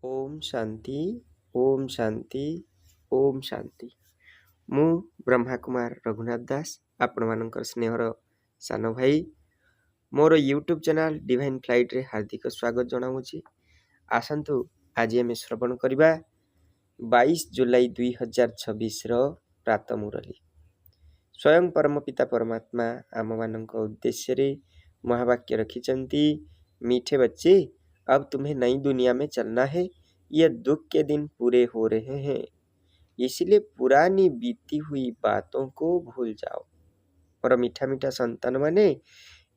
ओम शांति ओम शांति ओम शांति। मु ब्रह्मा कुमार रघुनाथ दास आपण मानकर स्नेहर सान भाई मोर यूट्यूब चैनल डिवाइन फ्लाइट रे हार्दिक स्वागत जनाऊँगी। आसतु आज आम श्रवण करवा 22 जुलाई 2026 प्रात मुरली। स्वयं परम पिता परमात्मा आम मान उद्देश्य रे महावाक्य रखिचंती, मीठे बच्चे अब तुम्हें नई दुनिया में चलना है। ये दुख के दिन पूरे हो रहे हैं, इसलिए पुरानी बीती हुई बातों को भूल जाओ। और मीठा मीठा संतान माने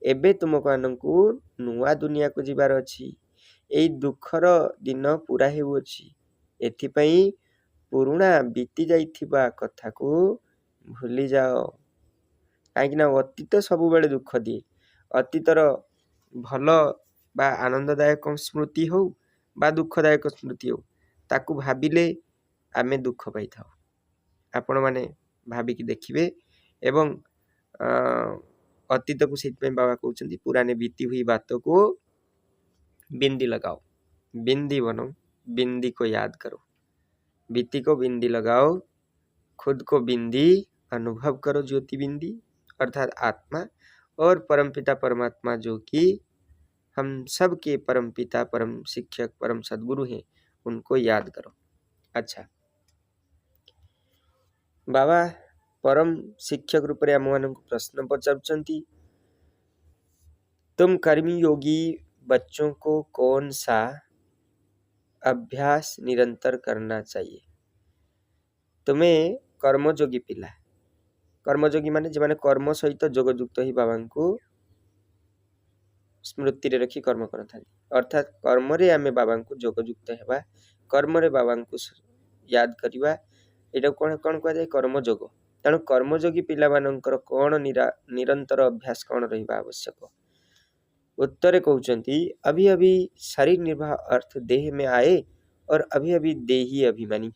एबे तुमको नुआ दुनिया को जीवार अछि। एई दुखर दिन पूरा हेउछि, एथिपई पुरुणा बीती जाइथिबा कथा को भूली जाओ। काहेकि ना अतीत सब बेले दुख दिए। अतीतर भल बा आनंददायक स्मृति हो बा दुखदायक स्मृति हो, ताकू भाविले आमे दुख पाई थाओ। आपण माने भाविकी देखिबे एवं अतीत को सेट बाबा कहउछंती पुराने बीती हुई बातों को बिंदी लगाओ। बिंदी बनो, बिंदी को याद करो। बीती को बिंदी लगाओ, खुद को बिंदी अनुभव करो। ज्योति बिंदी अर्थात आत्मा और परमपिता परमात्मा जो कि हम सब के परम पिता परम शिक्षक परम सद्गुरु हैं, उनको याद करो। अच्छा बाबा परम शिक्षक रूप में आम मान प्रश्न पचारुचंती, तुम कर्मी योगी बच्चों को कौन सा अभ्यास निरंतर करना चाहिए? तुम्हें कर्मयोगी पिला, कर्मयोगी माने जो माने कर्म सहित जोगयुक्त ही बाबा को स्मृति रे रखी कर्म करता, अर्थात कर्म रे आमे बाबा को जोगयुक्त हेबा, कर्म रे बाबा को याद करिबा। एटा कोन कोन कहै जाय कर्मयोग। तेणु कर्मयोगी पिला मानकर कोन निरंतर अभ्यास कोन रहिबा आवश्यक? उत्तरे कहउचंती, अभी अभी शरीर निर्वाह अर्थ देह में आए और अभी अभी देही अभिमानी।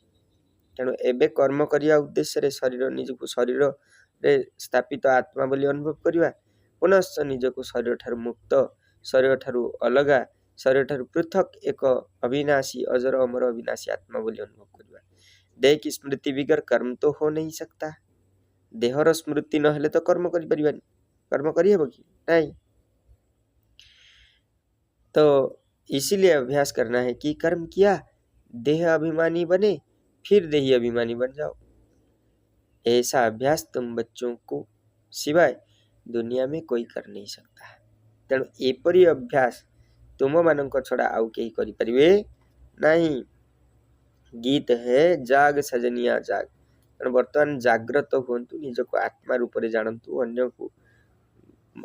तेणु एबे कर्म करिया उद्देश्य रे शरीर निजको शरीर रे स्थापित आत्मा बोली अनुभव करिवा, पुनश्च निजको शरीर ठारू मुक्त, शरीर ठारू अलगा, शरीर ठारू पृथक एक अविनाशी अजर अमर अविनाशी आत्मा बोली अनुभव करिवा। देह की स्मृति बिगर कर्म तो हो नहीं सकता। देहर स्मृति नहेले तो कर्म करि परिबानी। कर्म करि हेबो कि नहीं? तो इसीलिए अभ्यास करना है कि कर्म किया, देह अभिमानी बने, फिर देही अभिमानी बन जाओ। ऐसा अभ्यास तुम बच्चों को सिवाय दुनिया में कोई कर नहीं सकता। तेणु एपरी अभ्यास तुम मानक छड़ा आउ केही करि परिबे नहीं। गीत है जाग सजनिया जाग। तेणु वर्तमान जाग्रत हुंतु, निजको आत्मा रूप रे जानंतु, अन्य को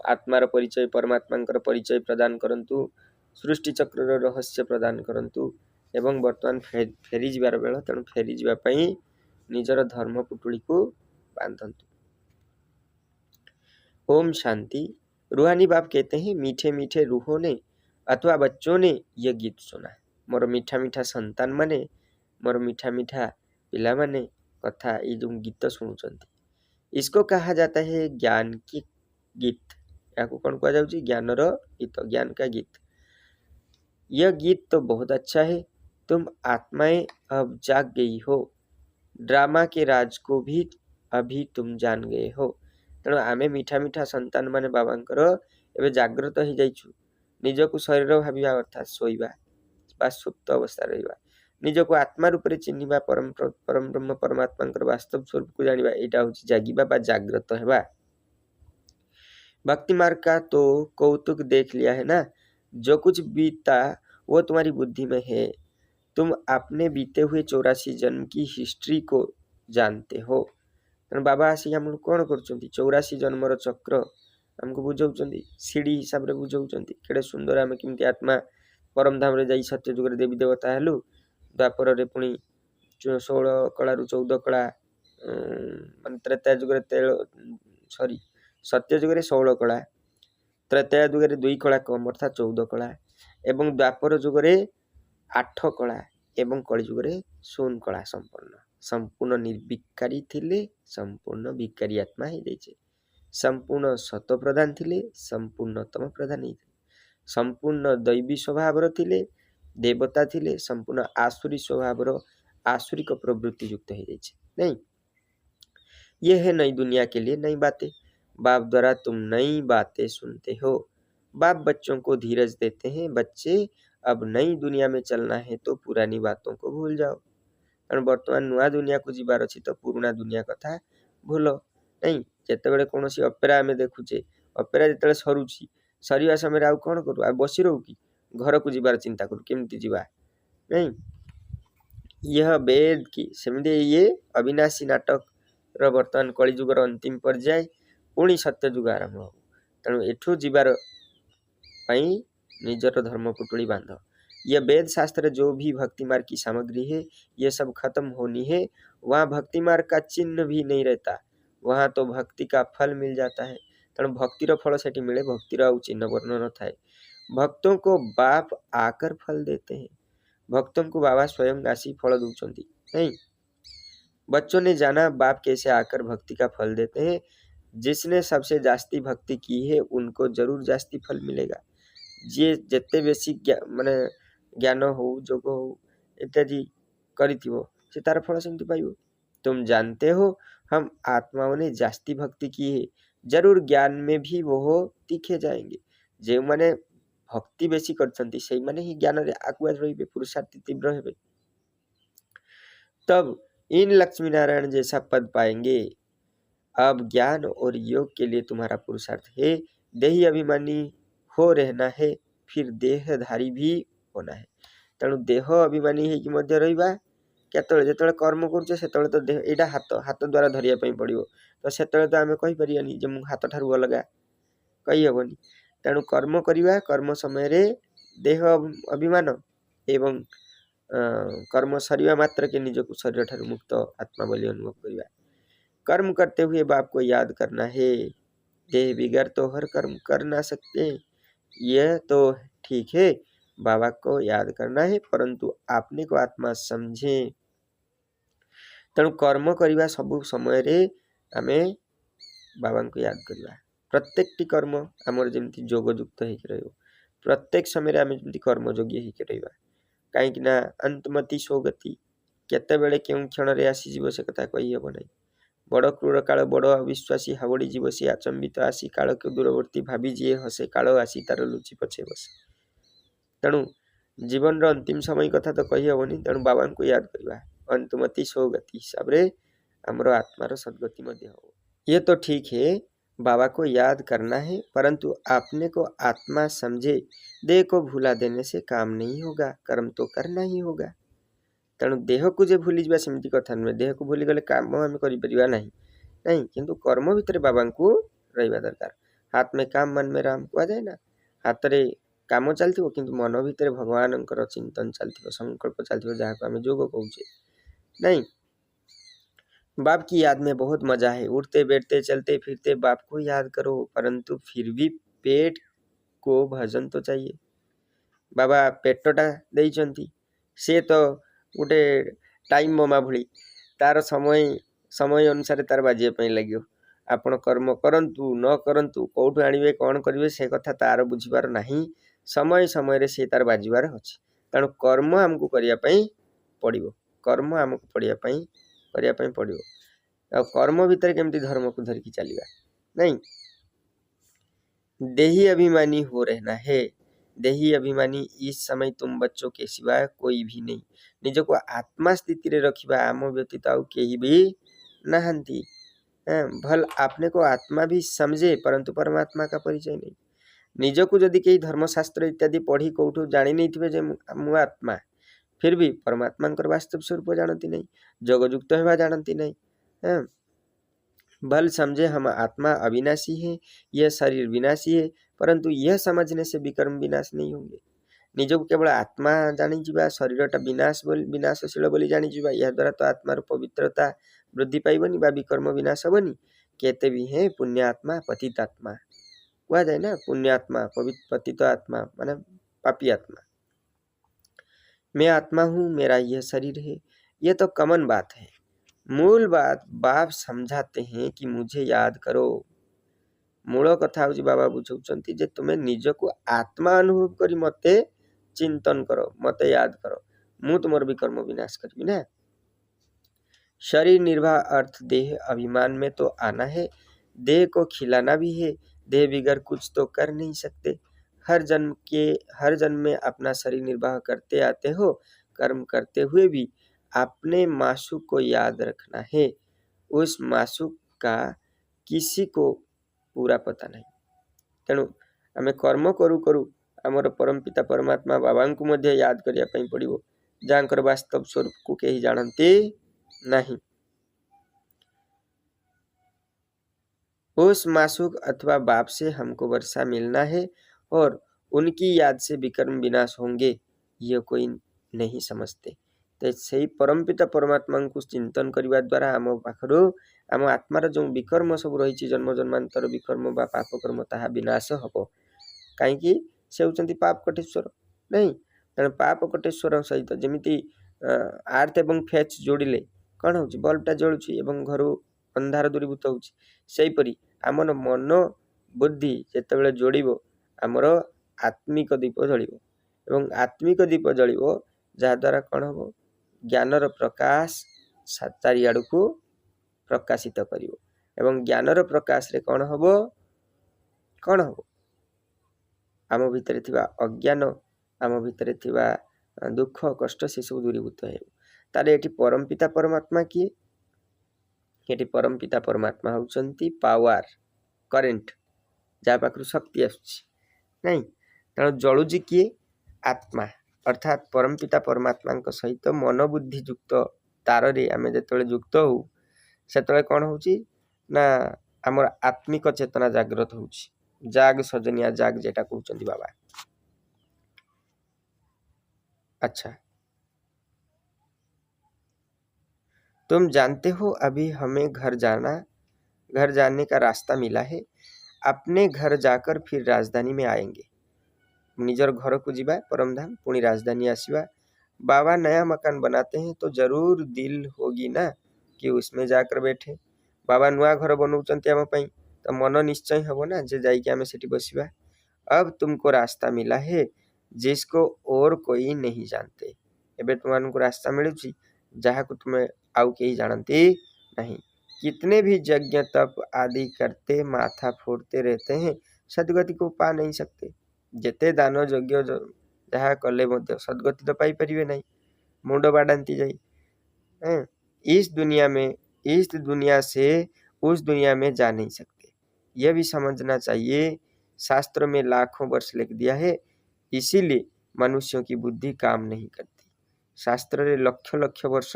आत्मार परिचय परमात्मांकर परिचय प्रदान करंतु, सृष्टि चक्र रहस्य प्रदान करंतु एवं वर्तमान फेरी जीवार बेला। तेणु फेरी जीवा पई निजर धर्म पुटुली को बांधंतु। ओम शांति। रूहानी बाप कहते हैं, मीठे मीठे रूहों ने अथवा बच्चों ने यह गीत सुना। मोर मीठा मीठा संतान माने, मोर मीठा मीठा पिला माने कथा ये जो गीत शुणुचंती, इसको कहा जाता है ज्ञान की गीत। या को कौन कहा जाउची? ज्ञानर गीत, ज्ञान का गीत। यह गीत तो बहुत अच्छा है। तुम आत्माएं अब जाग गई हो, ड्रामा के राज को भी अभी तुम जान गए हो। तेणु आमे मीठा मीठा संतान माने बाबांकर एबे जाग्रत हो जाइछु। निजको शरीर भाविबा अर्थात सोइबा बा सुप्त अवस्था रहिबा, निजको आत्मा रूप रे चिन्हिबा, परम ब्रह्म परमात्मांकर वास्तव स्वरूप को जानिबा, एटा होची जागिबा बा जाग्रत हेबा। भक्ति मार्ग का तो कौतुक देख लिया है ना। जो कुछ बीता वो तुम्हारी बुद्धि में है। तुम अपने बीते हुए 84 जन्म की हिस्ट्री को जानते हो। बाबा आसी हम कौन कर 84 जन्मर चक्र हमको बुझाउछंती, सीढ़ी हिसाब रे बुझाउछंती। केडे सुंदर आमे किमती आत्मा परम धाम रे जाई सत्य जुग रे देवी देवता हेलु, द्वापर रे पुणी 16 कला रु 14 कला, मान त्रेता जुग रे सॉरी सत्य जुग रे 16 कला, त्रेता जुग रे 2 कला कम अर्थात 14 कला, एवं द्वापर जुग रे 8 कला एवं कली जुग रे 16 कला संपन्न। संपूर्ण निर्विकारी थिले, संपूर्ण विकारी आत्मा ही जाइछे। संपूर्ण सत्व प्रधान थिले, संपूर्ण तम प्रधान ही, संपूर्ण दैवी स्वभाव थिले, देवता थिले संपूर्ण आसुरी स्वभाव आसुरिक प्रवृत्ति युक्त हो जाए नहीं। यह है नई दुनिया के लिए नई बातें। बाप द्वारा तुम नई बातें सुनते हो। बाप बच्चों को धीरज देते हैं, बच्चे अब नई दुनिया में चलना है तो पुरानी बातों को भूल जाओ। कारण बर्तमान नुआ दुनिया को जीवार अच्छी तो पुराना दुनिया कथा भूल नहीं। जिते कौन अपेरा आम देखुचे अपेरा जो सरुची सरिया समय आउ कौन करू आ बसी रहू कि घर को जीवार चिंता करू केमती जीवा नहीं। यह वेद की सेमती ये अविनाशी नाटक बर्तमान कलिजुगर अंतिम पर्याय पुणी सत्य जुग आरंभ हो। तेणु एठू जीवार निजर धर्म पुटुड़ी बांध। यह वेद शास्त्र जो भी भक्ति मार्ग की सामग्री है ये सब खत्म होनी है। वहाँ भक्ति मार्ग का चिन्ह भी नहीं रहता, वहाँ तो भक्ति का फल मिल जाता है। तेणु भक्तिर फल सेठी मिले, भक्तिर आउ चिन्ह वर्ण न थाए। भक्तों को बाप आकर फल देते हैं, भक्तों को बाबा स्वयं आसी फल दूचंती नहीं। बच्चों ने जाना बाप कैसे आकर भक्ति का फल देते हैं। जिसने सबसे जास्ती भक्ति की है उनको जरूर जास्ती फल मिलेगा। जे जिते बेसी माने ज्ञान हो जोग हो इत्यादि करिथिबो से तार फल सेमती पाइबो। तुम जानते हो हम आत्माओं ने जास्ती भक्ति की है, जरूर ज्ञान में भी वो तीखे जाएंगे। जे माने भक्ति बेसी करछंती सेई माने ही ज्ञान रे आगुआ रहिबे, पुरुषार्थी तीव्र हेबे। तब इन लक्ष्मी नारायण जैसा पद पाएंगे। अब ज्ञान और योग के लिए तुम्हारा पुरुषार्थ है। देही अभिमानी हो रहना है, फिर देहधारी भी होना है। तेणु देह अभिमानी है कि मध्य रहिबा केतळे जेतळे कर्म करूचे सेतळे तो देह एटा हाथ द्वारा धरिया पई पड़िबो, तो सेतळे तो आमे कहि परियानी जे मु हाथ ठारू अलगा कहि हबनी। तेणु कर्म करिबा, कर्म समय रे देह अभिमान एवं कर्म सरिवा मात्र के निजको शरीर ठारू मुक्त आत्मा बोली अनुभव करिबा। कर्म करते हुए बाप को याद करना है। देह बिगड़ तो हर कर्म कर ना सकते, यह तो ठीक है। बाबा को याद करना है परंतु आपने को आत्मा समझे। तेणु कर्म करिबा सबु समय रे आमे बाबा को याद करिबा। प्रत्येक टी कर्म आमर जेमती जोगयुक्त होइके रहिबो, प्रत्येक समय रे आमे जेमती कर्मयोगी होइके रहिबा। काहेकि ना अंतमति सोगति केते बेले केउ क्षण रे आसी जीव से कथा कहि हबो नै। बड़ क्रूर काल बड़ अविश्वासी हावड़ी जीव से आचंबित आसी काल के दूरवर्ती भाभी जीए हसे काल आसी तार लुचि पछे बसे। तेणु जीवन रो अंतिम समय कथा तो कहि हबनी। तेणु बाबा को याद करिबा। अंतमति सोगति हिसाब रे हमरो आत्मा रो सद्गति मध्ये हो। ये तो ठीक है, बाबा को याद करना है परंतु आपने को आत्मा समझे। देह को भूला देने से काम नहीं होगा, कर्म तो करना ही होगा। तेणु देह को जे भूली जा सेमती कथा नुहे। देह को भूली गले काम आम करिपरिबा नहीं नहीं, किंतु कर्म भितर बाबा को रहिबा दरकार। हाथ में काम मन में राम कह जाए ना। हाथ रे काम चलथिबो किंतु मन भितर भगवानंकर चिंतन चलथिबो, संकल्प चलथिबो, जहाँ को आम जोग कहूचे नहीं। बाप की याद में बहुत मजा है। उठते बैठते चलते फिरते बाप को याद करो, परंतु फिर भी पेट को भजन तो चाहिए। बाबा पेटटा देइचंती से तो गोटे टाइम बोमा भली तार समय अनुसार तार बाजिया पई लागियो। आपण कर्म करंतु न करंतु कोठु आनिबे कौन करिवे से कथा तार बुझिबार नाही। समय समय रे से तार बाजिबार अछि। तेणु कर्म हमको करिया पई पड़िबो, कर्म हमको पड़िया पई करिया पई पड़िबो। कर्म भितर केमती धर्म को धरिकी चलिबा नहीं। देही अभिमानी हो रहना है। देही अभिमानी इस समय तुम बच्चों के सिवाय कोई भी नहीं। निज को आत्मा स्थिति रे रखिबा आम व्यतीत आउ केही भी नहंती। भल आपने को आत्मा भी समझे परंतु परमात्मा का परिचय नहीं। निज को जदि कई धर्मशास्त्र इत्यादि पढ़ी कौठु जानी नहीं थे जे मु आत्मा, फिर भी परमात्मा वास्तव स्वरूप जानती नहीं, जगयुक्त होगा जानती नहीं। भल समझे हम आत्मा अविनाशी है, यह शरीर विनाशी है, परंतु यह समझने से विकर्म विनाश नहीं होंगे। निज को केवल आत्मा जानी जीवा, शरीरटा विनाशशील बोली जानी जीवा, यह द्वारा तो आत्मार पवित्रता वृद्धि पाइबनी बा विकर्म विनाश हबनी। कहते भी हैं पुण्यात्मा पतित आत्मा कहा जाए ना। पुण्यात्मा पतित आत्मा माने पापी आत्मा। मैं आत्मा हूँ, मेरा यह शरीर है, यह तो कॉमन बात है। मूल बात बाप समझाते हैं कि मुझे याद करो। मूल कथा हूँ बाबा बुझाउछंती जे तुमे निज को आत्मा अनुभव करी मते चिंतन करो, मते याद करो, मु तुमर विकर्म विनाश करबी ना। शरीर निर्वाह अर्थ देह अभिमान में तो आना है, देह को खिलाना भी है, देह बिगर कुछ तो कर नहीं सकते। हर जन्म में अपना शरीर निर्वाह करते आते हो, कर्म करते हुए भी अपने मासूक को याद रखना है। उस मासूक का किसी को पूरा पता नहीं। तेणु आमे कर्म करू करू आमर परम पिता परमात्मा बाबा को मध्य याद करिया पई पड़िबो, जांकर वास्तव स्वरूप को केही जानते नहीं। उस मासूक अथवा बाप से हमको वर्षा मिलना है और उनकी याद से विकर्म विनाश होंगे, ये कोई नहीं समझते। तो सही परम पिता परमात्मा को चिंतन करने द्वारा आम पाखर आम आत्मार जो विकर्म सब रही जन्म जन्मांतर विकर्म बा पाप कर्म ताहा विनाश हम। कहीं से होती पाप कटेश्वर नहीं, तेणु पाप कटेश्वर सहित जमी आर्थ एवं फेच जोड़िले कौन हो बल्बटा जलुची एवं घर अंधार दूरीभूत होपरी आमर मन बुद्धि जिते जोड़ आमर आत्मिक दीप जल एवं आत्मिक दीप जल जहाद्वारा कौन हम ज्ञानर प्रकाश चारिआड़ को प्रकाशित कर एवं ज्ञानर प्रकाश रे कौन हम आम भितर थिबा अज्ञान आम भितर थिबा दुख कष्ट से सब दूरीभूत हो। ताले एटी परम पिता परमात्मा किए? एटी परम पिता परमात्मा होउचंती पावर करेंट जहाँ पाखु शक्ति आसुची नहीं, तेणु जलुजी किए? आत्मा अर्थात परम पिता परमात्मा सहित मन बुद्धि युक्त तार रे आमे जेतले युक्त हो सेतले कौन होउची ना आमर आत्मिक चेतना जागृत होउची। जाग सजनिया जाग जेटा कहउचंती बाबा। अच्छा, तुम जानते हो अभी हमें घर जाने का रास्ता मिला है। अपने घर जाकर फिर राजधानी में आएंगे। निजर घर को जीवा परमधाम पुणी राजधानी आसीबा। बाबा नया मकान बनाते हैं तो जरूर दिल होगी ना कि उसमें जाकर बैठे। बाबा नुआ घर बनाउचंती आम पई तो मन निश्चय हबो ना जे जाइके आमे सेठी बसिबा। अब तुमको रास्ता मिला है जिसको और कोई नहीं जानते। एबे तुमको रास्ता मिलुची जहाँ को तुम्हें आउ केही जानते नहीं। कितने भी यज्ञ तप आदि करते माथा फोड़ते रहते हैं, सदगति को पा नहीं सकते। जेते दान यज्ञ जहाँ कले मध्य सदगति तो पाई परिवे नहीं, मुंड बाडांती जाई। इस दुनिया से उस दुनिया में जा नहीं सकते। यह भी समझना चाहिए। शास्त्र में लाखों वर्ष लिख दिया है, इसीलिए मनुष्यों की बुद्धि काम नहीं करती। शास्त्र रे लक्ष लक्ष वर्ष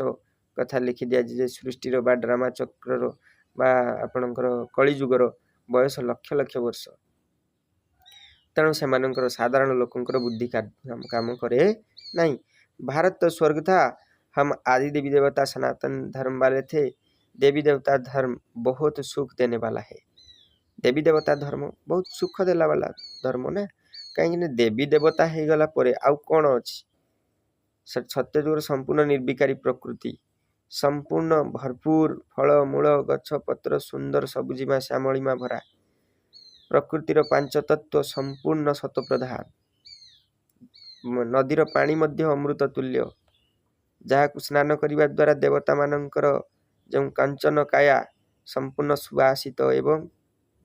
कथा लिखि दिया जे सृष्टि बा ड्रामा चक्र बा आपणकर कलिजुगर बयस लक्ष लक्ष वर्ष। तेणु से साधारण लोकंकर बुद्धि काम करे नहीं। भारत तो स्वर्ग था, हम आदि देवी देवता सनातन धर्म वाले थे। देवी देवता धर्म बहुत सुख देने वाला है। देवी देवता धर्म बहुत सुख देला वाला धर्म ना, कहीं देवी देवता हो गला परे आउ कौन अच्छी? सत्यजुगर संपूर्ण निर्विकारी प्रकृति, संपूर्ण भरपूर फल मूल गछ पत्र सुंदर सबुजिमा श्यामलिमा भरा प्रकृतिर पांच तत्व संपूर्ण शतप्रधान। नदीर पानी मध्य अमृत तुल्य, जहाँ स्नान करने द्वारा देवता मानकर जो कांचन काया संपूर्ण सुवासित एवं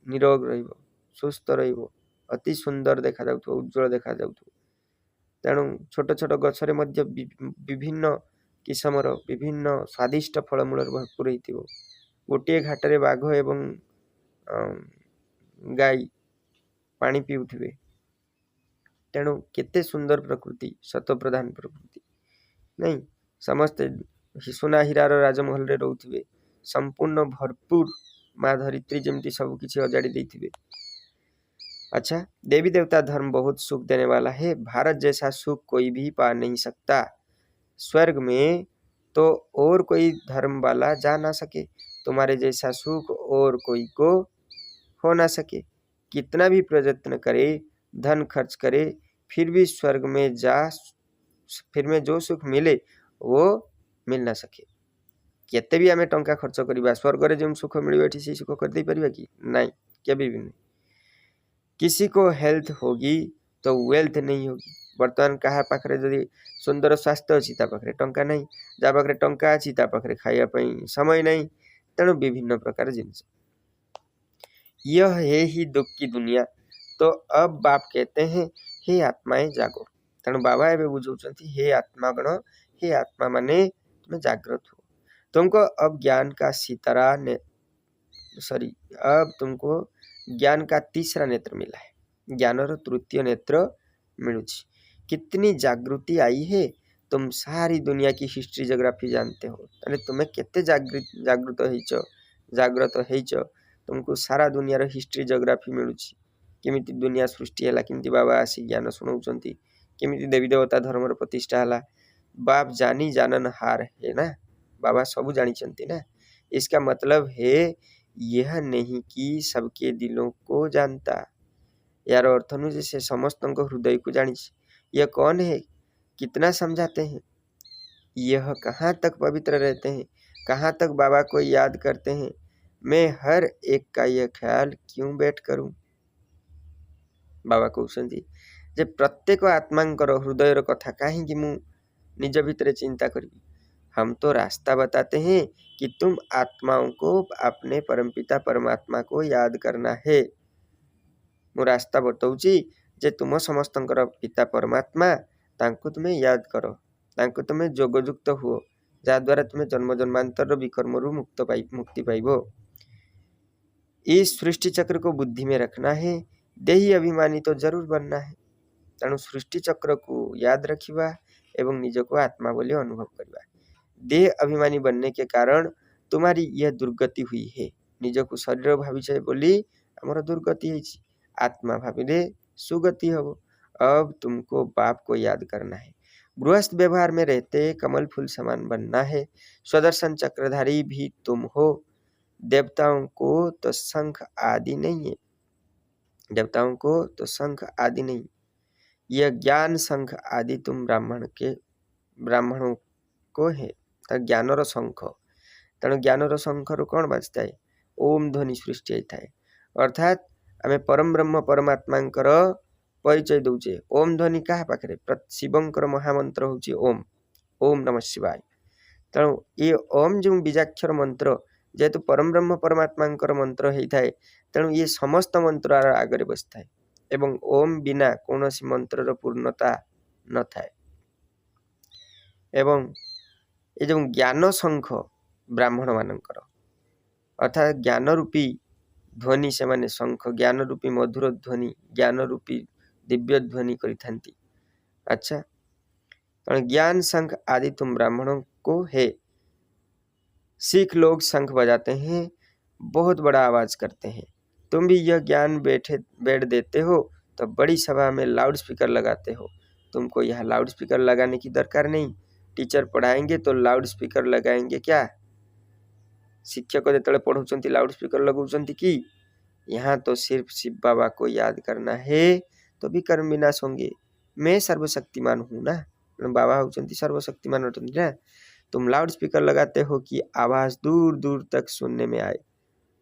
निरोग रहिबो, सुस्थ रहिबो, अति सुंदर देखा जाउथो, उज्जवल देखा जाउथो। तेणु छोट छोट गछरे मध्य विभिन्न किसमर विभिन्न स्वादिष्ट फलमूल भरपूर होइथिबो। गोटे घाटरे बाघ एवं गाई पानी पीउथिबे। तेणु केते सुंदर प्रकृति, शतप्रधान प्रकृति नहीं। समस्ते सुना हीरार राजमहल रे रहउथिबे, संपूर्ण भरपूर माँ धरित्री जमती सब किसी अजाड़ी देथिबे। अच्छा, देवी देवता धर्म बहुत सुख देने वाला है। भारत जैसा सुख कोई भी पा नहीं सकता। स्वर्ग में तो और कोई धर्म वाला जा ना सके, तुम्हारे जैसा सुख और कोई को हो ना सके। कितना भी प्रयत्न करे, धन खर्च करे, फिर भी स्वर्ग में फिर में जो सुख मिले वो मिल ना सके। केते भी आमे टंका खर्च करिबा, स्वर्ग रे जो सुख मिलिबे एठी से सुख कर दे परिबा कि नहीं? केबे भी नहीं। किसी को हेल्थ होगी तो वेल्थ नहीं होगी, बर्तमान कहा पाखरे जदि सुंदर स्वास्थ्य अच्छी पाखे टंका नहीं, जहाँ पाखे टंका अच्छी पाखे खाइबा समय नहीं, तेणु विभिन्न प्रकार जिनिस। यह है ही दुख की दुनिया। तो अब बाप कहते हैं हे आत्माएं जागो। तेणु बाबा एवं बुझाऊँ हे आत्मागण, हे आत्मा माने तुम्हें जागृत हो। तुमको अब ज्ञान का सितारा ने अब तुमको ज्ञान का तीसरा नेत्र मिला है, ज्ञानर तृतीय नेत्र मिलुची। कितनी जागृति आई है, तुम सारी दुनिया की हिस्ट्री जोग्राफी जानते हो। तुम्हें केते जागृत होइच तुमको सारा दुनियार हिस्ट्री जोग्राफी मिलुची। केमिति दुनिया सृष्टि है, केमिति बाबा आसी ज्ञान शुणाउछंती, केमिति देवी देवता धर्मर प्रतिष्ठा है। बाप जानी जानन हार है ना, बाबा सब जानी ना। इसका मतलब है यह नहीं कि सबके दिलों को जानता, यार अर्थ नु जैसे समस्त हृदय को जानी। यह कौन है, कितना समझाते हैं, यह कहाँ तक पवित्र रहते हैं, कहाँ तक बाबा को याद करते हैं। मैं हर एक का यह ख्याल क्यों बैठ करूं। बाबा कहते जे प्रत्येक आत्मांकर हृदयर कथा कहीं मु निज भितर चिंता करी। हम तो रास्ता बताते हैं कि तुम आत्माओं को अपने परमपिता परमात्मा को याद करना है। मु रास्ता बताऊची जे तुम समस्तंकर पिता परमात्मा, तांको तुम्हें याद करो, तांको तुम्हें जोगयुक्त हुओ, जहाँ द्वारा तुम्हें जन्म जन्मांतर विकर्मरु मुक्ति पाइबो। इस सृष्टि चक्र को बुद्धि में रखना है, देही अभिमानी तो जरूर बनना है। तेणु सृष्टि चक्र को याद रखिबा एवं निज को आत्मा बोले अनुभव करवा। देह अभिमानी बनने के कारण तुम्हारी यह दुर्गति हुई है। निज को शरीर भावी बोली आमर दुर्गति है, आत्मा भाविले सुगति हो। अब तुमको बाप को याद करना है। गृहस्थ व्यवहार में रहते कमल फूल समान बनना है। स्वदर्शन चक्रधारी भी तुम हो। देवताओं को तो शंख आदि नहीं है, देवताओं को तो शंख आदि नहीं, यह ज्ञान शंख आदि तुम ब्राह्मणों को है। ज्ञानर शंख, तेणु ज्ञानर शंख रु कौन बाजता है, ओम ध्वनि सृष्टि होता है। अर्थात आम परम ब्रह्म परमात्मांकर परिचय दौचे। ओम ध्वनि क्या पाखे, शिवंकर महामंत्र हूँ ओम, ओम नमः शिवाय। तेणु ये ओम जो बीजाक्षर मंत्र जेहेतु परम ब्रह्म परमात्मांकर मंत्र होता है, तेणु ये समस्त मंत्र आगे बसता है एवं ओम बिना कौन सी मंत्र पूर्णता न थाए। एवं ये जो ज्ञान शंख ब्राह्मण मानकर, अर्थात ज्ञान रूपी ध्वनि से माने शंख, ज्ञान रूपी मधुर ध्वनि, ज्ञान रूपी दिव्य ध्वनि करिथांती। अच्छा, ज्ञान शंख आदि तुम ब्राह्मणों को है। सिख लोग शंख बजाते हैं, बहुत बड़ा आवाज करते हैं। तुम भी यह ज्ञान बैठ देते हो तो बड़ी सभा में लाउड स्पीकर लगाते हो। तुमको यह लाउड स्पीकर लगाने की दरकार नहीं। टीचर पढ़ाएंगे तो लाउड स्पीकर लगाएंगे क्या? शिक्षक जो पढ़ाऊँ लाउड स्पीकर लगाऊँ कि? यहाँ तो सिर्फ शिव बाबा को याद करना है तो भी कर्म विनाश होंगे। मैं सर्वशक्तिमान हूँ ना, बाबा होती सर्वशक्तिमान होती ना। तुम लाउड स्पीकर लगाते हो कि आवाज दूर दूर तक सुनने में आए,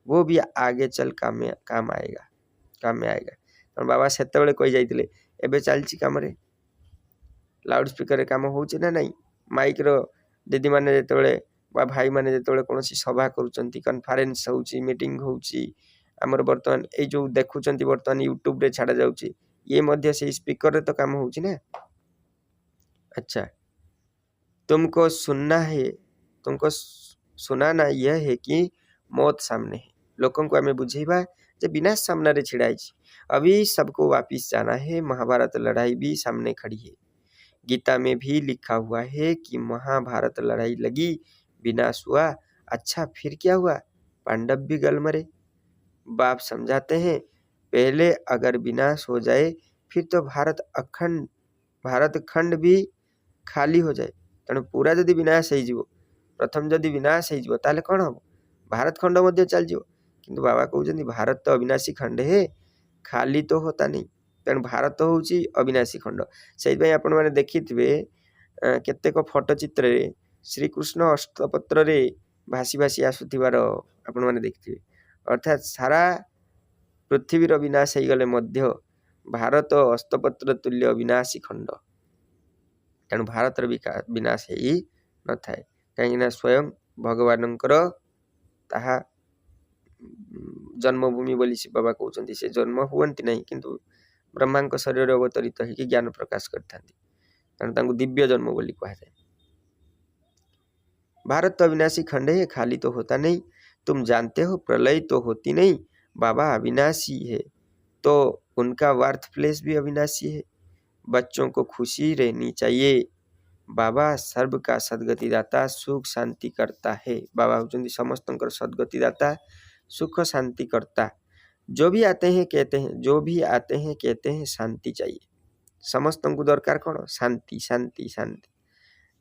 वो भी आगे चल काम में आएगा। तो बाबा से कही जाइए एबे चलची काम रे लाउड स्पीकर काम होचे ना नहीं। माइक रो दीदी माने जेतेबेले बा भाई माने जेतेबेले कोनोसी सभा करूचंती, कॉन्फ्रेंस होउची, मीटिंग होउची, हमर वर्तमान ए जो देखुचंती वर्तमान यूट्यूब रे छाड़ा जाउची, ये मध्य से स्पीकर रे तो काम होउची ना। अच्छा, तुमको सुनाना यह है कि मौत सामने है। लोगों को हमें बुझेबा जे विनाश सामने रे छिड़ाई, अभी सबको वापिस जाना है। महाभारत लड़ाई भी सामने खड़ी है। गीता में भी लिखा हुआ है कि महाभारत लड़ाई लगी, विनाश हुआ। अच्छा, फिर क्या हुआ? पांडव भी गल मरे। बाप समझाते हैं पहले अगर विनाश हो जाए फिर तो भारत खंड भी खाली हो जाए। तेणु पूरा जदि विनाश हो, प्रथम जदि विनाश हो ताले कौन हम, भारत खंड मध्य चल जाओ। किंतु बाबा कहते भारत तो अविनाशी खंड है, खाली तो होता नहीं। तेणु भारत तो हूँ अविनाशी खंड। से आपण मैंने देखि केतेक फटोचित्र श्रीकृष्ण अष्टपत्र रे भासी भासी आसुथिबार आपण मैंने देखिए। अर्थात सारा पृथ्वीर विनाश हो गले मध्य भारत हस्तपत्र तुल्य विनाशी खंड। तेणु भारतर विनाश ही न थाए कहीं स्वयं भगवानंकर ताहा जन्मभूमि बोली शिव बाबा कहते से जन्म हुअंती नहीं किंतु ब्रह्मा शरीर अवतरित होकर ज्ञान प्रकाश करता दिव्य जन्म बोली कहा जाए। भारत तो अविनाशी खंड है, खाली तो होता नहीं। तुम जानते हो प्रलय तो होती नहीं, बाबा अविनाशी है तो उनका वर्थ प्लेस भी अविनाशी है। बच्चों को खुशी रहनी चाहिए। बाबा सर्व का सदगति दाता सुख शांति करता है। बाबा होचंदी समस्तंकर सदगति दाता सुख शांति करता। जो भी आते हैं कहते हैं शांति चाहिए। समस्त को दरकार कौन? शांति शांति शांति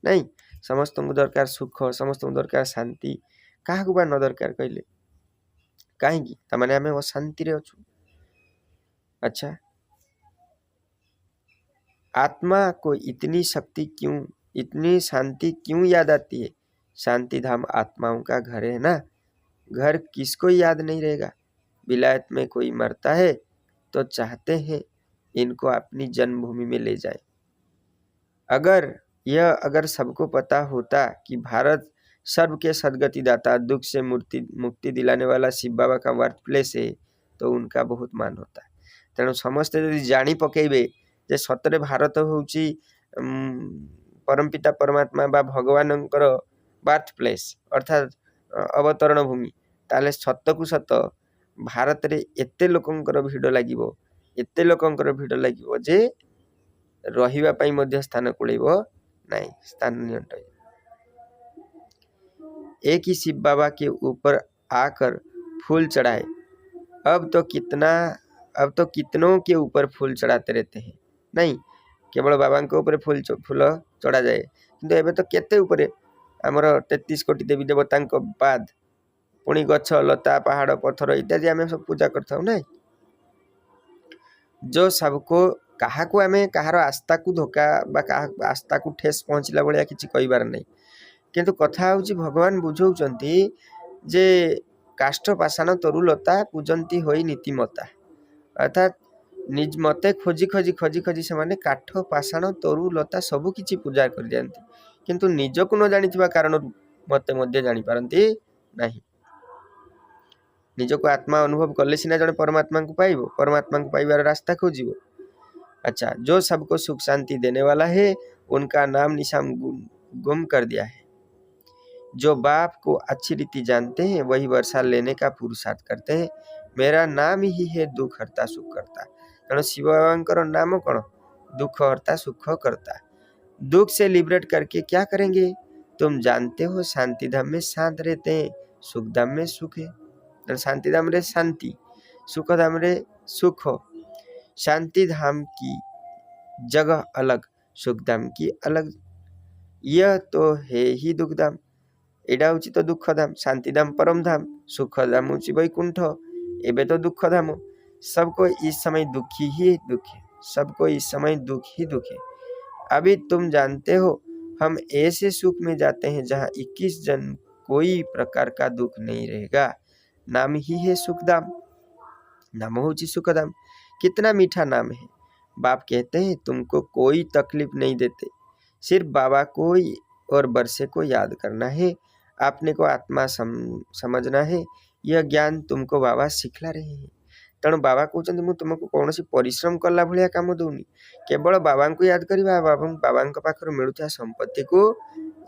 नहीं, समस्त को दरकार सुख, समस्त को दरकार शांति। क्या बा न दरकार कहले कहीं तमाने आम अशांति रे अछु। अच्छा, आत्मा को इतनी शक्ति क्यों, इतनी शांति क्यों याद आती है? शांति धाम आत्माओं का घर है ना। घर किसको याद नहीं रहेगा? विलायत में कोई मरता है तो चाहते हैं इनको अपनी जन्मभूमि में ले जाए। अगर सबको पता होता कि भारत सर्व के सदगति दाता दुख से मुक्ति दिलाने वाला शिव बाबा का बर्थ प्लेस है तो उनका बहुत मान होता। तेणु समस्ते यदि जानी पकेबे जे सतरे भारत होउची परमपिता परमात्मा बा भगवानंकर बर्थ प्लेस अर्थात अवतरण भूमि, ताले सत को सत भारत रे एते लोकंकर भिड़ लागिबो, एते लोकंकर भिड़ लागिबो जे रहिबा पाई मध्य स्थान कुळेबो नहीं, स्थान नियंत्रण। एक ही शिव बाबा के ऊपर आकर फूल चढ़ाए। अब तो कितनों के ऊपर फूल चढ़ाते रहते हैं। नहीं, केवल बाबा के ऊपर फूल चढ़ा जाए किंतु एबे तो केते ऊपर आमर 33 कोटी देवी देवता बाद पुणी गछ लता पहाड़ पत्थर इत्यादि आम सब पूजा करता हूँ। नहीं, जो सबको कहा को आमे कहार आस्था को धोखा बा आस्था को ठेस पहुँचला भाया किसी कहबार नहीं। किंतु कथा हूँ भगवान बुझौचंती जे काष्ठ पाषाण तरुलता पूजंती होई नीतिमता। अर्थात निज मते खोजी खोजी खोजी खोजी से माने काठ पाषाण तरुलता सबु किछि पूजा कर दियंती किंतु निज को न जानिथिबा कारण मते मध्य जानि पारंती नहीं। निज को आत्मा अनुभव कले सिना जने परमात्मा को पाइबो, परमात्मा को पाइबार रास्ता खोजिबो। अच्छा, जो सबको सुख शांति देने वाला है उनका नाम निशान गुम कर दिया है। जो बाप को अच्छी रीति जानते हैं वही वर्षा लेने का पुरुषार्थ करते हैं। मेरा नाम ही है दुख हरता सुख करता। तेणु शिव बाबा नाम कौन? दुख हरता सुख करता। दुख से लिबरेट करके क्या करेंगे? तुम जानते हो शांति धाम में शांत रहते हैं, सुख धाम में सुख है। शांति धाम रे शांति, सुख धाम रे सुख। शांति धाम की जगह अलग, सुख धाम की अलग। यह तो है ही दुख धाम, एडा हूँ तो दुख धाम। शांति धाम परम धाम, सुख धाम हूँ वैकुंठ, एबे तो दुख धाम। सबको इस समय दुखी ही दुख है, सबको इस समय दुख ही दुख है। अभी तुम जानते हो हम ऐसे सुख में जाते हैं जहाँ 21 जन कोई प्रकार का दुख नहीं रहेगा। नाम ही है सुखधाम, नाम हो सुखधाम। कितना मीठा नाम है। बाप कहते हैं तुमको कोई तकलीफ नहीं देते, सिर्फ बाबा को और वर्षे को याद करना है। आपने को आत्मा समझना है। यह ज्ञान तुमको बाबा सिखला रहे हैं। तेणु बाबा कहते मुझे तुमको कौन सी परिश्रम कला भाया काम दूनी, केवल बाबा को याद करवा, बाबा पाखर मिलुता संपत्ति को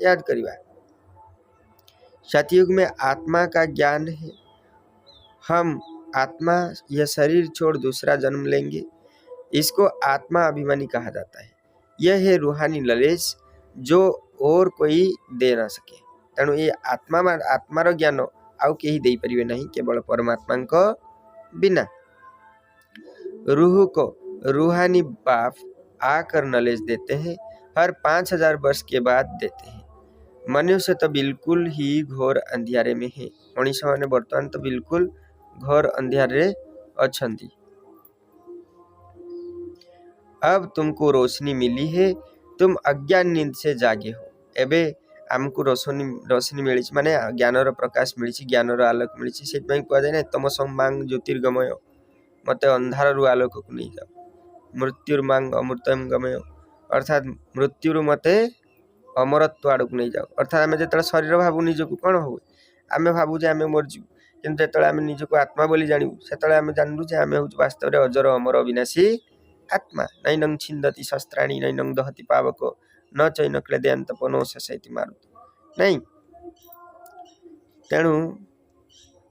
याद करवा। सतयुग में आत्मा का ज्ञान है। हम आत्मा यह शरीर छोड़ दूसरा जन्म लेंगे, इसको आत्मा अभिमानी कहा जाता है। यह है रूहानी नॉलेज जो और कोई दे ना सके। तेणु ये आत्मार ज्ञान आउ कहीं दे परिवे नहीं, केवल परमात्मा को बिना। रूह को रूहानी बाप आकर नॉलेज देते हैं, हर 5000 वर्ष के बाद देते हैं। मनुष्य तो बिल्कुल ही घोर अंधियारे में है। मनुष्य माने वर्तमान तो बिल्कुल घोर अंधियारे अछंती। अब तुमको रोशनी मिली है, तुम अज्ञान नींद से जागे हो। एबे आमको रोशनी मिली माने ज्ञानर प्रकाश मिली, ज्ञानर आलोक मिली। से कह जाए ना तम संबांग ज्योतिर्गमय, मत अंधार आलोक को नहीं जाओ। मृत्युर्मांग अमृतम गमय अर्थात मृत्युरु मते अमरत्व आड़ को नहीं जाओ अर्थात आम जो शरीर भावु निजक कौन हो आम भावु जे आम मरजु कि जो आम निजक आत्मा बोली जानू से आम जानू जे आम हूँ वास्तव में अजर अमर अविनाशी आत्मा नैनं छिंदति शस्त्राणी नैनं दहति पावक न चैन क्लेदयांत पनो शैति मारुत नहीं। तेणु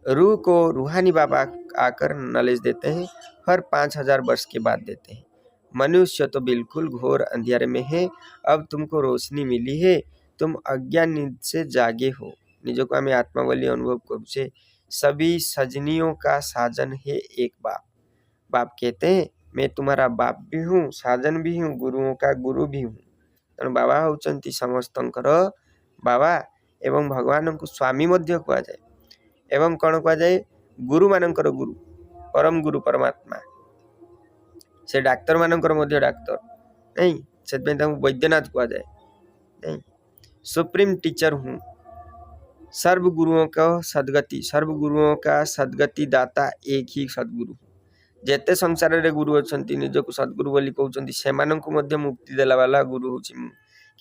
रूह को रूहानी बाबा आकर नॉलेज देते हैं, हर 5000 वर्ष के बाद देते हैं। मनुष्य तो बिल्कुल घोर अंधेरे में है, अब तुमको रोशनी मिली है, तुम अज्ञान नींद से जागे हो। निजो को हमें आत्मा वाली अनुभव करुचे। सभी सजनियों का साजन है एक बाप। बाप कहते हैं मैं तुम्हारा बाप भी हूँ, साजन भी हूँ, गुरुओं का गुरु भी हूँ। तेणु बाबा होचंती समस्तंकर बाबा एवं भगवान को स्वामी मध्य कहा जाए एवं कौन कहा जाए गुरु मानकर गुरु परम गुरु परमात्मा से डाक्तर मानकर मध्य डाक्तर नहीं से वैद्यनाथ कहा जाए नहीं। सुप्रीम टीचर हूँ, सर्व गुरुओं का सद्गति दाता एक ही सद्गुरु। जेते संसार रे गुरु अछंती निजक सद्गुरु बोली कहउचंती सेमानंकु मध्य मुक्ति देला वाला गुरु होची।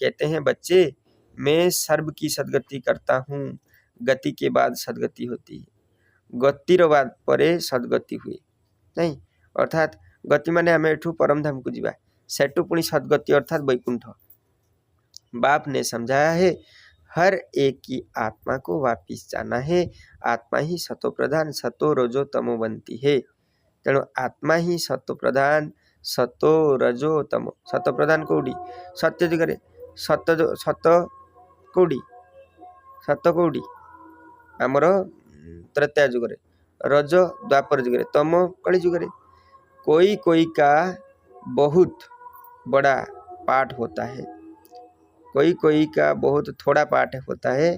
कहते हैं बच्चे मैं सर्व की सद्गति करता हूँ, गति के बाद सद्गति होती है, गतिर बाद परे सद्गति हुए नहीं। अर्थात गति माने आम एठू परम धाम को जीवा सेठू पुणी सद्गति अर्थात वैकुंठ। बाप ने समझाया है हर एक की आत्मा को वापिस जाना है, आत्मा ही सतो प्रधान सतो रजो तमो बनती है। तेणु आत्मा ही सतो प्रधान सतो रजो तमो। सतो प्रधान कौड़ी सत्य जुगरे सत कौड़ी आमर त्रेता जुगरे, रज द्वापर जुगरे, तम कली जुगरे। कोई का बहुत बड़ा पाठ होता है, कोई का बहुत थोड़ा पाठ होता है।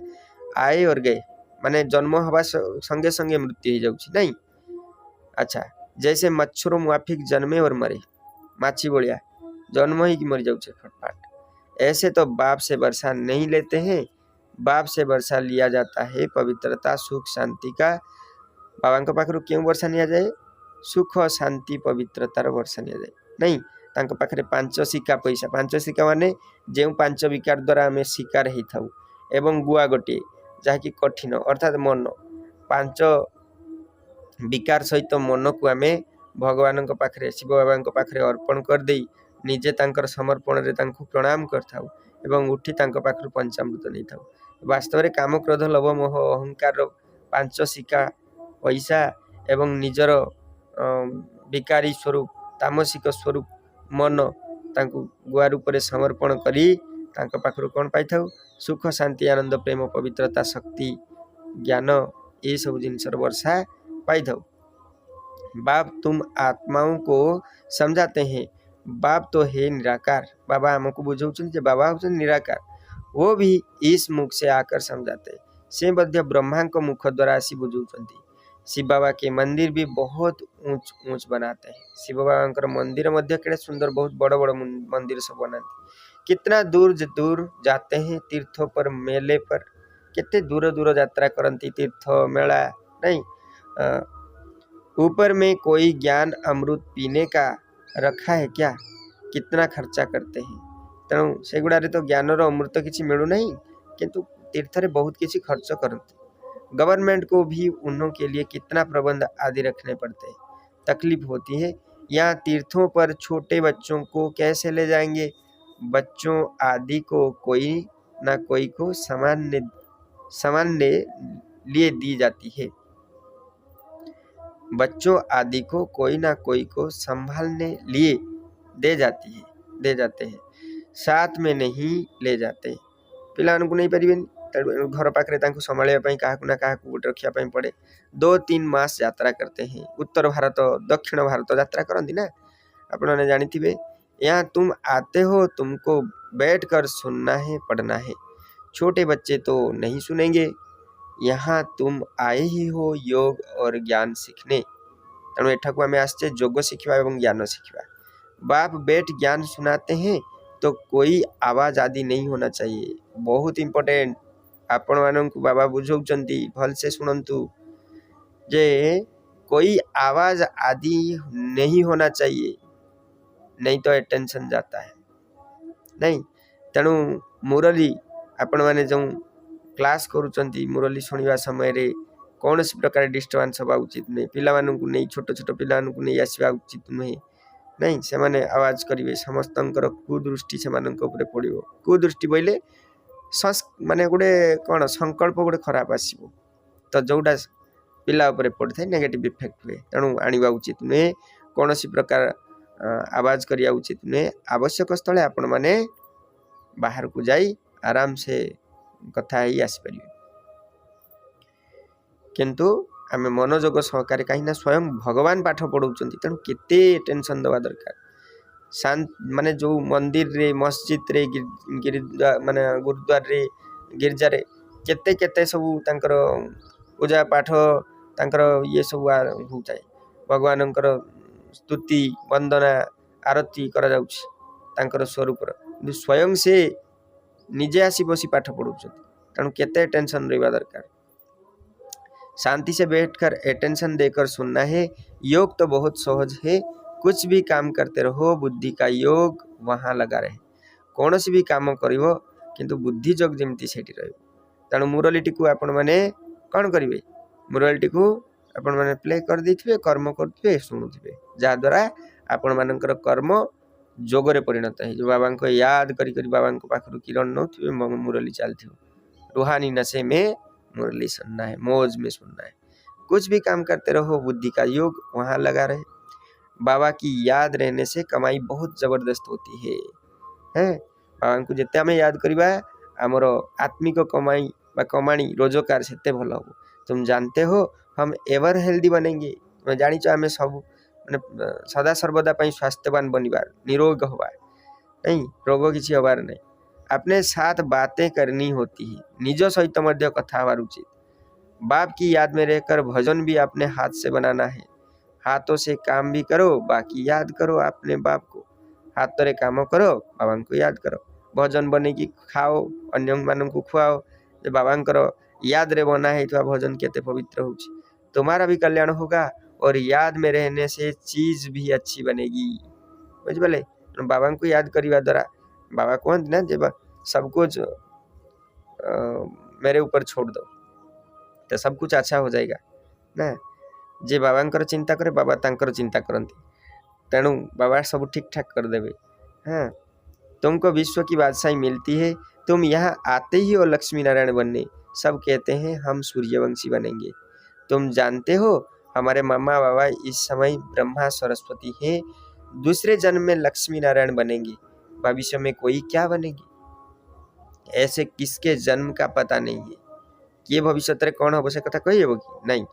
आए और गए माने जन्म हवा संगे संगे मृत्यु हो जाउछि नहीं। अच्छा जैसे मच्छरों मुआफिक जन्मे और मरे, माछी बोलिया जन्म ही मर जाउछे फटफाट। ऐसे तो बाप से वर्षा नहीं लेते हैं, बाप से वर्षा लिया जाता है पवित्रता सुख शांति का। बाबा के पाखरु क्यों वर्षा लिया जाए? सुख शांति पवित्रतार वर्षा लिया जाए नहीं। तांको पाखरे 5 सिक्का पैसा, 5 सिक्का माने जो 5 विकार द्वारा आम शिकार हो था एवं गुआ गोटे जहाँकि कठिन अर्थात मन 5 विकार सहित मन को आम भगवान पाखरे शिव बाबा पाखरे अर्पण कर दे निजे तांकर समर्पण रे तांको प्रणाम करथाउ एवं उठी तांको पाखरु पंचामृत नहीं था। वास्तव में काम क्रोध लोभ मोह अहंकार 5 सिक्का पैसा एवं निजर विकारी स्वरूप तामसिक स्वरूप मन तांको गुआ रूप में समर्पण करी तांको पाखरु कौन पाई थाउ? सुख शांति आनंद प्रेम पवित्रता शक्ति ज्ञान ये सब जिनसर वर्षा पाई थाउ। बाप तुम आत्माओं को समझाते हैं, बाप तो है निराकार। बाबा हमको बुझाउछन बाबा होछन निराकार, वो भी इस मुख से आकर समझाते। से मध्य ब्रह्मा को मुख द्वारा आसी बुझाउछंती। शिव बाबा के मंदिर भी बहुत ऊंच ऊंच बनाते हैं। शिव बाबा मंदिर मध्य केड़े सुंदर बहुत बड़ बड़ मंदिर सब बनाते। कितना दूर दूर जाते हैं तीर्थों पर मेले पर, कितने दूर दूर यात्रा करती तीर्थ मेला नहीं। ऊपर में कोई ज्ञान अमृत पीने का रखा है क्या? कितना खर्चा करते हैं। तेणु से गुड़ारे तो ज्ञान अमृत किसी मिलू नहीं, किंतु तीर्थ रे बहुत किसी खर्च करते। गवर्नमेंट को भी उन्हों के लिए कितना प्रबंध आदि रखने पड़ते हैं, तकलीफ होती है। यहाँ तीर्थों पर छोटे बच्चों को कैसे ले जाएंगे? बच्चों आदि को कोई ना कोई को सामान लिए दी जाती है। बच्चों आदि को कोई ना कोई को संभालने लिए दे जाते हैं, साथ में नहीं ले जाते। पिला को नहीं पारे घर पाखे संभाल क्या गोटे रखा पड़े। 2-3 मास यात्रा करते हैं। उत्तर भारत दक्षिण भारत यात्रा करती ना, आपने जानी। यहाँ तुम आते हो, तुमको बैठ कर सुनना है पढ़ना है। छोटे बच्चे तो नहीं सुनेंगे। यहाँ तुम आए ही हो योग और ज्ञान सीखने। तेणु एठाकू आम आसचे योग शिखा और ज्ञान शिखा। बाप बैठ ज्ञान सुनाते हैं तो कोई आवाज आदि नहीं होना चाहिए। बहुत इम्पोर्टेंट। आपण मानू बाबा बुझाउछंती भल से सुनंतु जे कोई आवाज आदि नहीं होना चाहिए। नहीं तो अटेंशन जाता है नहीं। तेणु मुरली आपण मैंने जो क्लास करुँच मुरली शुणा समय कौन सी प्रकार डिस्टर्बांस हवा उचित नहीं, पिला नहीं छोट छोट पिला नहीं आसवा उचित नुहे नहीं। से माने आवाज करेंगे समस्त कुदृष्टि से पड़ो। कुदृष्टि बोले माने गोटे कौन संकल्प गोटे खराब आसो तो जोटा पिला उपरे पड़ता है नेगेटिव इफेक्ट हुए। तेणु आनिबा उचित नुहे, कौन सी प्रकार आवाज करिया उचित नुहे। आवश्यक स्थले आपण माने बाहर को जाई आराम से कथा ही आसपारे, किंतु आम मनोयोग सहकारे कहीं स्वयं भगवान पाठ पढ़ाऊँ तेणु केते टेंशन दवा दरकार। शांत माने जो मंदिर रे मस्जिद रे माने गुरुद्वार रे गिरजा रे केते केते सब तांकर पूजा पाठ तांकर ये सब होता है। भगवान स्तुति वंदना आरती करा जाउछि तांकर स्वरूप स्वयं से निजे आसी बसी पाठ पढ़ाऊँ तेणु केते टेंशन रहा दरकार। शांति से बैठकर अटेंशन देकर सुनना है। योग तो बहुत सहज है, कुछ भी काम करते रहो बुद्धि का योग वहाँ लगा रहे। कौन सी भी काम करिवो किंतु बुद्धि योग जमती सेठी रहिबो। तेणु मुरलीटी को आपण माने कौन करिवे, मुरलीटी को आपण माने प्ले कर देथिबे, कर्म करथिबे, शुणुथिबे, जा द्वारा आपण मानकर कर्म जोगरे परिणत है। जो बाबा को याद करी करी बाबा को पाखरु किरण नौथिबे मुरली चलथिबो। रूहानी नशे में मुरली सुनना है, मौज में सुनना है। कुछ भी काम करते रहो बुद्धि का योग वहाँ लगा रहे। बाबा की याद रहने से कमाई बहुत जबरदस्त होती है। बाबा को जिते आम याद करवा आमर आत्मिक कमाई बा कमाणी रोजगार से भल हो। तुम जानते हो हम एवर हेल्दी बनेंगे। तुम जानिच आम सब मैंने सदा सर्वदा स्वास्थ्यवान बनवार निरोग हबार नहीं, रोग किसी हबार नहीं। अपने साथ बातें करनी होती है, निज सहित मध्य कथा हबार उचित। बाप की याद में रहकर भजन भी अपने हाथ से बनाना है। हाथों से काम भी करो, बाकी याद करो अपने बाप को। हाथ रे काम करो, बाबा को याद करो। भजन बने की खाओ, अन्य मान को खुआओ। बाबा याद रे बना है तो भजन केते पवित्र हो। तुम्हारा भी कल्याण होगा और याद में रहने से चीज भी अच्छी बनेगी। बुझे बाबा को याद करने द्वारा बाबा कहते ना जब सब कुछ मेरे ऊपर छोड़ दो तो सब कुछ अच्छा हो जाएगा ना। जे बाबा चिंता करे बाबा तांकर चिंता करती, तेणु बाबा सब ठीक ठाक कर देवे। हाँ, तुमको विश्व की बादशाही मिलती है, तुम यहाँ आते ही हो लक्ष्मी नारायण बनने। सब कहते हैं हम सूर्यवंशी बनेंगे। तुम जानते हो हमारे मामा बाबा इस समय ब्रह्मा सरस्वती हैं, दूसरे जन्म में लक्ष्मी नारायण बनेंगे, भविष्य में कोई क्या बनेंगे। ऐसे किसके जन्म का पता नहीं है। ये भविष्य तेरे कौन हो से कथा कही है कि नहीं।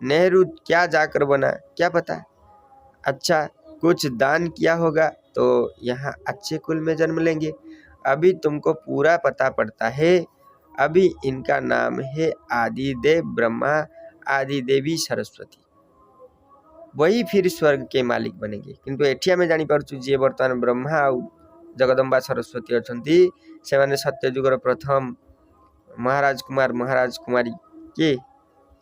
नेहरू क्या जाकर बना क्या पता। अच्छा कुछ दान किया होगा तो यहाँ अच्छे कुल में जन्म लेंगे। अभी तुमको पूरा पता पड़ता है। अभी इनका नाम है आदिदेव ब्रह्मा, आदि देवी सरस्वती। वही फिर स्वर्ग के मालिक बनेंगे। किंतु एठी आमे जानी पारछु जे वर्तमान ब्रह्मा आ जगदम्बा सरस्वती अछंती से माने सत्ययुगर प्रथम महाराज कुमार महाराज कुमारी के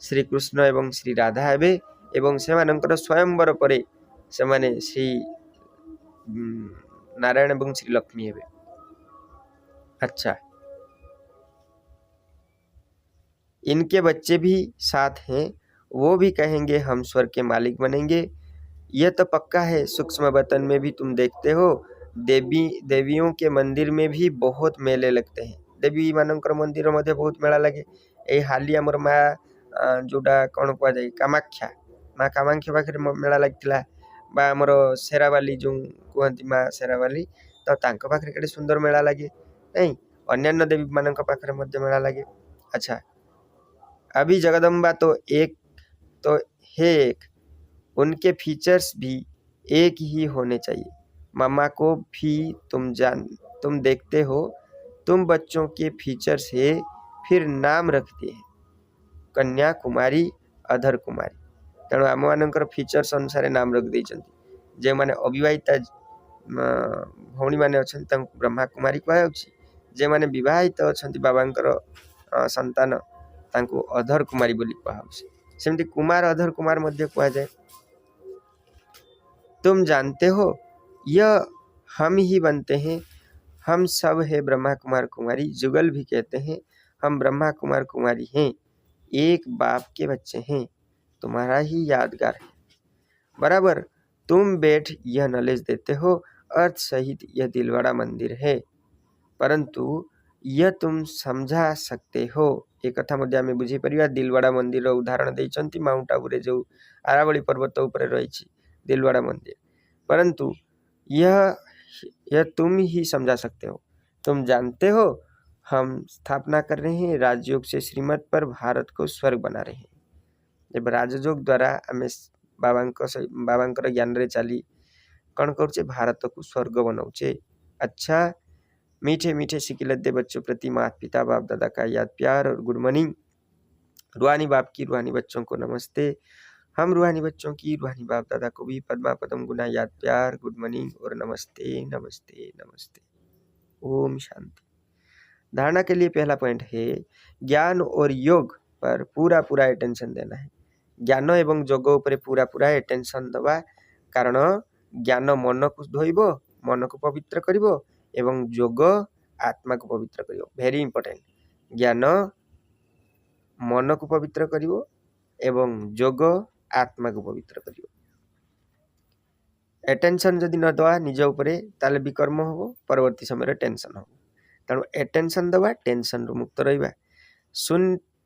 श्री कृष्ण एवं श्री राधा हेबे एवं से मानकर स्वयंवर परे से माने श्री नारायण एवं श्री लक्ष्मी हेबे। अच्छा, इनके बच्चे भी साथ हैं, वो भी कहेंगे हम स्वर्ग के मालिक बनेंगे। यह तो पक्का है। सूक्ष्म वतन में भी तुम देखते हो देवियों के मंदिर में भी बहुत मेले लगते हैं। देवी मानकर मंदिर मध्य बहुत मेला लगे। ये हाली आमर माँ जोटा कौन कह जाए कामाख्या माँ कामाख्या पाखे मेला लगता बा आमर शेरावाली जो कहती माँ शेरावाली तो तांको पाखे केते सुंदर मेला लगे नहीं। अन्यान्य देवी मान पाखे मध्य मेला लगे। अच्छा, अभी जगदम्बा तो है एक, उनके फीचर्स भी एक ही होने चाहिए। मामा को भी तुम देखते हो, तुम बच्चों के फीचर से फिर नाम रखते हैं कन्या कुमारी अधर कुमारी। तेणु आम मान फीचर्स अनुसार नाम रख देइछन्ति। जे माने अविवाहिता भौणी माने अछन्ति तांको ब्रह्मा कुमारी कहउछि। जे माने विवाहित अछन्ति बाबांकर संतान तांको अधर कुमारी बोली कहउछि। सेमति कुमार अधर कुमार मध्य कह जाए। तुम जानते हो यह हम ही बनते हैं, हम सब है ब्रह्मा कुमार कुमारी। जुगल भी कहते हैं हम ब्रह्मा कुमार कुमारी हैं, एक बाप के बच्चे हैं, तुम्हारा ही यादगार है। बराबर तुम बैठ यह नॉलेज देते हो, अर्थ सहित यह दिलवाड़ा मंदिर है, परंतु यह तुम समझा सकते हो। एक कथा मध्य आमे बुझी परिबा। दिलवाड़ा मंदिर उदाहरण देइचंती माउंट आबू रे जो आरावली पर्वत ऊपर रही दिलवाड़ा मंदिर, परंतु यह तुम ही समझा सकते हो। तुम जानते हो हम स्थापना कर रहे हैं राजयोग से श्रीमत पर भारत को स्वर्ग बना रहे हैं। जब राजयोग द्वारा आम बाबांकर ज्ञान रे चली कौन करुचे, भारत को स्वर्ग बनाऊचे। अच्छा मीठे मीठे सिकिलद्दे बच्चों प्रति माता पिता बाप दादा का याद प्यार और गुड मॉर्निंग। रूहानी बाप की रूहानी बच्चों को नमस्ते। हम रूहानी बच्चों की रूहानी बाप दादा को भी पद्मा पदम गुना याद प्यार गुड मॉर्निंग और नमस्ते नमस्ते नमस्ते। ओम शांति। धारणा के लिए पहला पॉइंट है ज्ञान और योग पर पूरा पूरा अटेंशन देना है। ज्ञान एवं योग उपर पूरा पूरा अटेंशन दबा, कारण ज्ञान मन को धोइबो, मन को पवित्र करिबो एवं योग आत्मा को पवित्र करिबो। Very important. ज्ञान मन को पवित्र करिबो एवं योग आत्मा को पवित्र करिबो। एटेंशन जदि न दवा निज उपरे ताले विकर्म हो, परवर्ती समय टेंशन हो। तेणु एटेंशन दवा, टेंशन रु मुक्त रहिबा।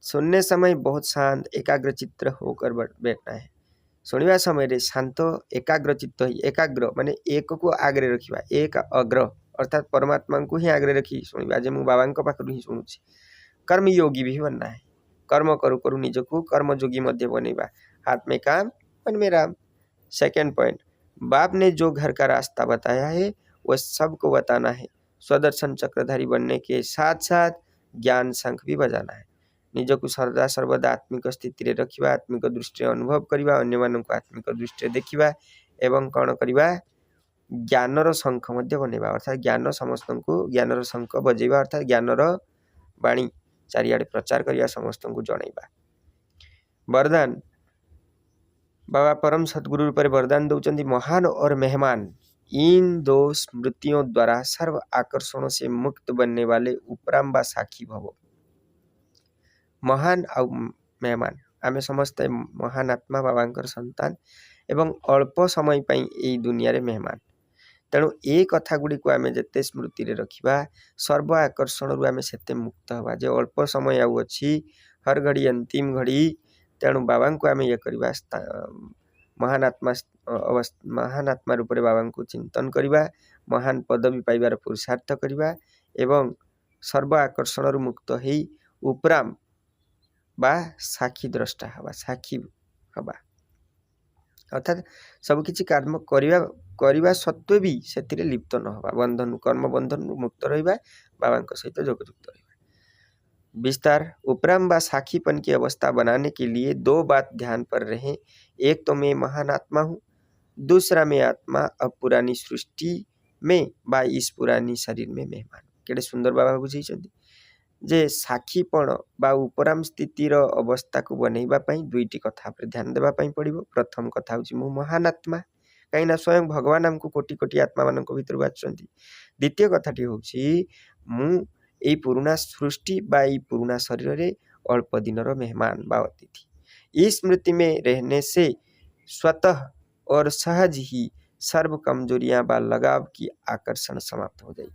सुनने समय बहुत शांत एकाग्र चित्र होकर बैठना है। शुणिबा समय रे शांत एकाग्र चित्त ही, एकाग्र माने एक को आग्रे रखिबा, एक अग्र अर्थात परमात्मा को ही आग्रे रखी शुणिबा। जे मु बाबा पाखरु ही शुणुछि। कर्म योगी भी बनना है। कर्म करू करू निज को कर्म योगी मध्य बनेबा। हाथ में काम मन में राम। सेकेंड पॉइंट, बाप ने जो घर का रास्ता बताया है वह सबको बताना है। स्वदर्शन चक्रधारी बनने के साथ साथ ज्ञान शंख भी बजाना है। निज को सर्वदा सर्वदा आत्मिक स्थिति रे रखिबा, आत्मिक दृष्टि अनुभव करिबा, अन्य मानन को आत्मिक दृष्टि देखिबा एवं कौन करिबा ज्ञानर शंख मध्य बनेबा। अर्थात ज्ञान समस्त को ज्ञानर शंख बजेबा, अर्थात ज्ञानर वाणी चारियाडे प्रचार करिया, समस्त को जणाइबा। वरदान बाबा परम सद्गुरु पर वरदान दौचंदी महान और मेहमान। इन दो स्मृतियों द्वारा सर्व आकर्षणों से मुक्त बनने वाले उपराम बा साखी भवो। महान और मेहमान आमे समस्ते महान आत्मा बाबांकर संतान एवं अल्प समय पाई एई दुनिया रे मेहमान। तेणु ए कथा गुड़ी को आमे जते स्मृति रे रखिबा, सर्व आकर्षण रु आमे सेते मुक्त हवा। जे अल्प समय आउ अछि, हर घड़ी अंतिम घड़ी। तेणु बाबा को आमे ये करबा, महान आत्मा रूप रे बाबा को चिंतन करिबा, महान पदवी पाइबार पुरुषार्थ करिबा एवं सर्व आकर्षण रु मुक्त हेई उपराम बा साक्षी द्रष्टा हवा, साक्षी हवा। अर्थात सब किछि कर्म करिबा सत्वे भी सेतिरे लिप्त न हवा, बंधन कर्म बंधन मुक्त रहिबा, बाबा सहित जोगयुक्त रहिबा। विस्तार उपराम व साखीपन की अवस्था बनाने के लिए दो बात ध्यान पर रहें। एक तो मैं महान आत्मा हूँ, दूसरा मैं आत्मा अब पुरानी सृष्टि में बा इस पुरानी शरीर में मेहमान। केड़े सुंदर बाबा बुझाइछन्ति जे साखीपण बा उपराम स्थितिर अवस्था को बनैबा पई दुईटी कथा पर ध्यान देबा पई पड़िबो। प्रथम कथा होछि मु महान आत्मा, कहीं ना स्वयं भगवान हमको कोटि कोटि आत्मा मानक भितर बाछन्ति। द्वितीय कथाटी होछि मु एई पुराना सृष्टि बा एई पुराना शरीर रे अल्प दिनर मेहमान बा अतिथि। इस स्मृति में रहने से स्वतः और सहज ही सर्व कमजोरियां बा लगाव की आकर्षण समाप्त हो जाए।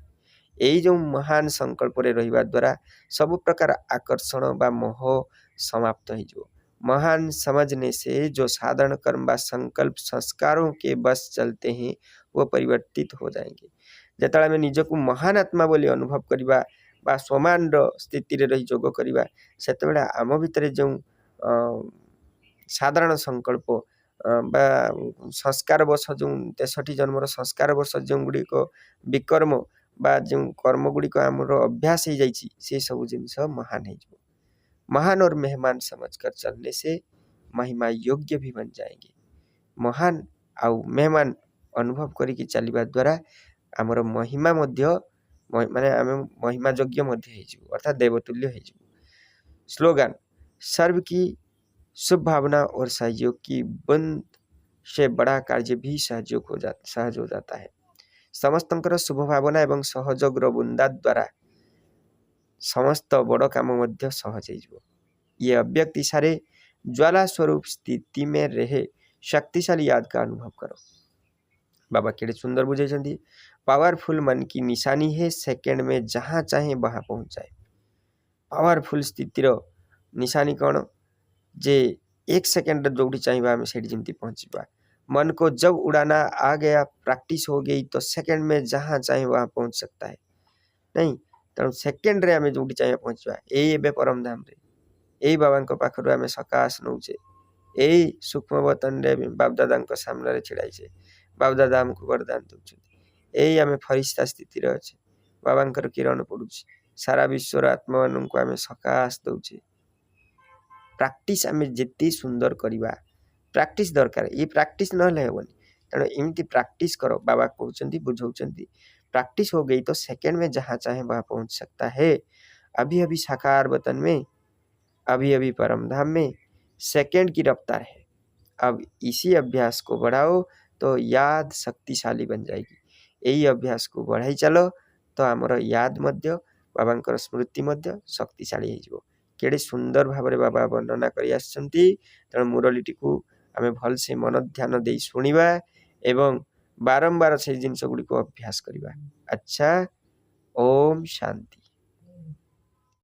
यही जो महान संकल्प रे रहिबा द्वारा सब प्रकार आकर्षण बा मोह समाप्त है। जो महान समझने से जो साधारण कर्म बा संकल्प संस्कारों के बस चलते हैं वो परिवर्तित हो जाएंगे। जेतला में निज को महान आत्मा बोली अनुभव करिबा बा समान स्थिति रे रही जोग करिबा, सेतबेला आम भितरे जो साधारण संकल्प बा संस्कार वर्ष जो 63 जन्मर संस्कार वर्ष जो गुड़ी को विकर्म बा जो कर्म गुड़ी को आमर अभ्यास हो जाइए से सब जिनस महान है। महान और मेहमान समझकर चलने से महिमा योग्य भी बन जाएंगे। महान आउ मेहमान अनुभव करिकी चलिबा द्वारा आमर महिमा मध्य माने आमे महिमा योग्य मध्य हो, अर्थात देवतुल्य हो। स्लोगन सर्व की शुभ भावना और सहयोग की बंद से बड़ा कार्य भी सहज हो जाता है। समस्तंकर शुभ भावना एवं सहयोगर बुंदा द्वारा समस्त बड़ काम मध्य सहज हो। ये अव्यक्त इशारे ज्वाला स्वरूप स्थिति में रहे शक्तिशाली याद का अनुभव करो। बाबा केड़े सुंदर बुझे। पावरफुल मन की निशानी है, सेकेंड में जहां चाहे वहां पहुंच जाए। पावरफुल स्थितिर निशानी कौन जे एक सेकेंड जो चाहिए आम से जमी पहुंचा। मन को जब उड़ाना आ गया, प्रैक्टिस हो गई तो सेकेंड में जहां चाहे वहां पहुंच सकता है। नहीं तेणु सेकेंड रे आम जो चाहिए पहुंचा ये परम धाम रे यही बाबा पाखर आम सकाश नौचे। यही सूक्ष्म बतन रे बापदादा सामने छिड़ाइचे। बापदादा आमको वरदान दौरान यही आम फरिश्ता स्थिति अच्छे। बाबा किरण पड़ू सारा विश्वर आत्मा मान को आम सकाश दौचे। प्रैक्टिस आम जिते सुंदर करवा प्रैक्टिस दरकार। ये प्रैक्टिस ना हेनी तेणु एमती प्रैक्टिस करो। बाबा कहते बुझाऊँ प्रैक्टिस हो गई तो सेकेंड में जहां चाहे वहां पहुंच सकता है। अभी अभी साकार वतन में, अभी अभी परम धाम में सेकेंड की रफ्तार है। अब इसी अभ्यास को बढ़ाओ तो याद शक्तिशाली बन जाएगी। यही अभ्यास को बढ़ाई चलो तो आमर याद मध्य बाबा स्मृति मध्य शक्तिशाली हो। केड़े सुंदर भाव में बाबा वर्णना कर तेणु मुरलीटी को आम भल से मन ध्यान दे शुणा एवं बारंबार से जिनस गुड़ी को अभ्यास करवा। अच्छा, ओम शांति।